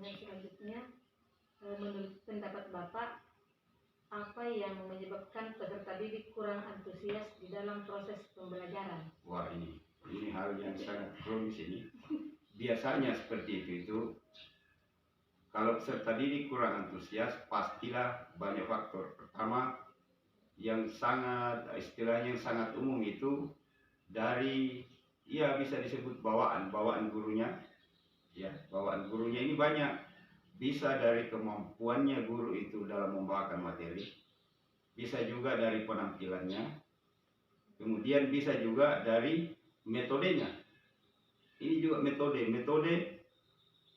pertanyaan selanjutnya, menurut pendapat Bapak, apa yang menyebabkan peserta didik kurang antusias di dalam proses pembelajaran? Wah, ini hal yang sangat kronis ini. Biasanya seperti itu. Kalau peserta didik kurang antusias, pastilah banyak faktor. Pertama, yang sangat istilahnya yang sangat umum itu dari bisa disebut bawaan gurunya. Ya, bawaan gurunya ini banyak. Bisa dari kemampuannya guru itu dalam membawakan materi, bisa juga dari penampilannya, kemudian bisa juga dari metodenya. Ini juga metode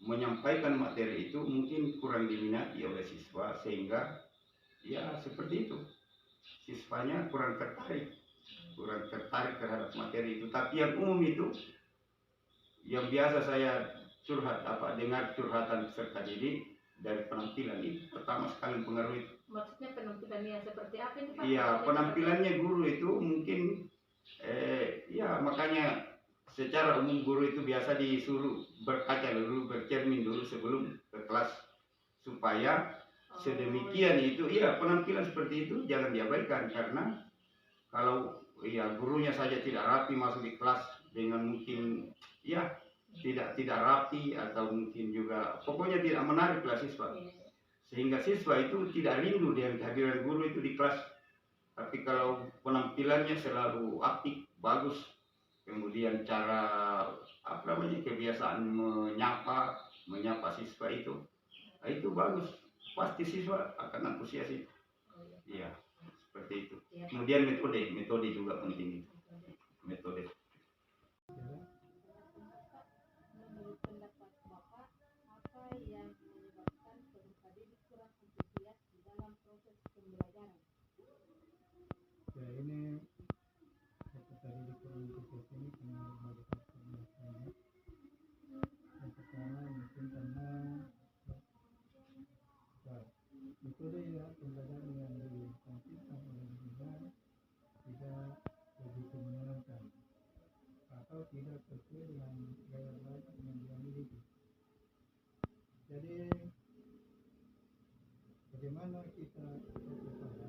menyampaikan materi itu mungkin kurang diminati oleh siswa, sehingga ya seperti itu, siswanya kurang tertarik terhadap materi itu. Tapi yang umum itu, yang biasa saya dengar curhatan peserta didik dari penampilan itu pertama sekali mempengaruhi. Maksudnya penampilannya seperti apa itu Pak? Iya, penampilannya guru itu mungkin makanya secara umum guru itu biasa disuruh berkaca dulu, bercermin dulu sebelum ke kelas, supaya sedemikian itu penampilan seperti itu jangan diabaikan. Karena kalau gurunya saja tidak rapi masuk di kelas dengan mungkin tidak rapi, atau mungkin juga pokoknya tidak menarik kelas siswa, sehingga siswa itu tidak rindu dengan kehadiran guru itu di kelas. Tapi kalau penampilannya selalu apik, bagus, kemudian cara kebiasaan menyapa siswa itu bagus, pasti siswa akan antusias itu. Iya, seperti itu. Kemudian metode juga penting itu. Metode. Menurut pendapat Bapak, apa yang menyebabkan peserta didik kurang antusias di dalam proses pembelajaran? Ya, ini peserta didik kurang antusias ini karena berbagai faktor biasanya. Yang pertama mungkin karena metode pembelajaran yang ditampilkan oleh guru tidak begitu menyenangkan atau tidak sesuai dengan gaya belajar yang dia miliki. Jadi bagaimana kita supaya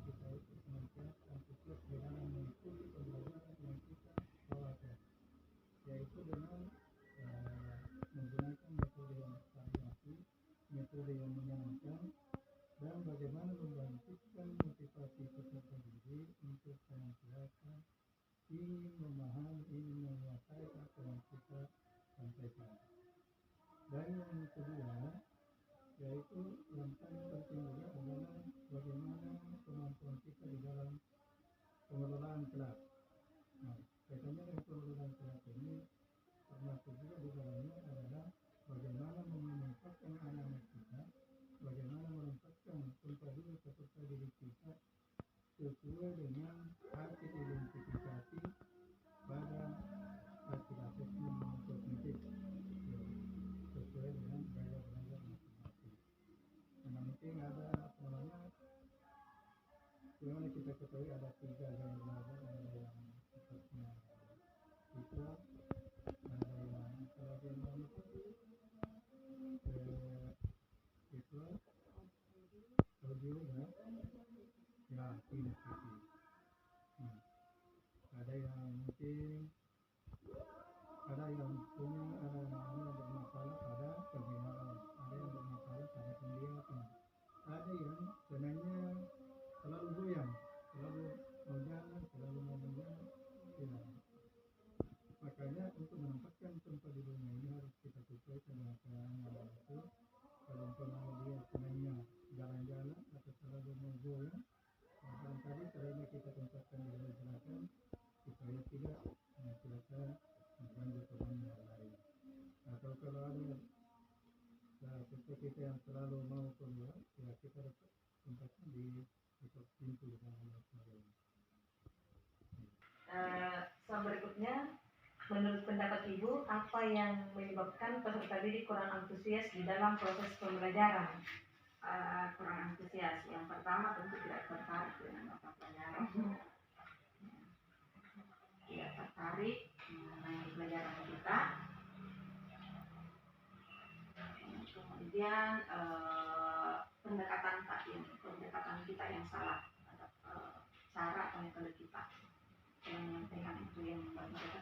kita itu senantiasa antusias dengan mengikuti pembelajaran yang kita bawakan, yaitu dengan menggunakan metode yang variasi, metode yang menyenangkan, dan bagaimana membangkitkan motivasi peserta didik untuk senantiasa ingin memahami, ingin menguasai apa yang kita sampaikan. Dan yang kedua, yaitu yang paling penting juga adalah bagaimana kemampuan kita di dalam pengelolaan kelas. Nah, kaitannya dengan pengelolaan kelas ini termasuk juga di dalamnya adalah bagaimana menempatkan anak-anak kita, bagaimana menempatkan peserta didik kita sesuai dengan hasil identifikasi pada hasil asesmen kognitif, sesuai dengan gaya belajar masing-masing. Karena mungkin ada bagaimana kita ketahui ada 3 gaya belajar, ada yang sifatnya visual, ada yang visual, audio, kinesthetik. Ada yang mungkin ada yang bermasalah pada pendengaran, ada yang bermasalah pada penglihatan, ada yang sebenarnya selalu goyang, selalu mau jalan, selalu mau menjalan. Makanya untuk menempatkan tempat duduknya ini harus kita sesuaikan dengan keadaan itu. Kalau dia sebenarnya jalan-jalan atau selalu mau goyang, barangkali caranya kita tempatkan di belakang supaya tidak mengakibatkan mengganggu teman yang lain. Atau kalau ada siswa kita yang selalu mau keluar, ya kita tempatkan di dekat pintu dan sebagainya. Soal berikutnya, menurut pendapat Ibu, apa yang menyebabkan peserta didik kurang antusias di dalam proses pembelajaran? Kurang antusias. Yang pertama tentu tidak tertarik dengan mata pelajaran, tidak tertarik dengan pelajaran kita. kemudian pendekatan kita yang salah terhadap cara atau metode kita dalam menyampaikan itu yang membuat mereka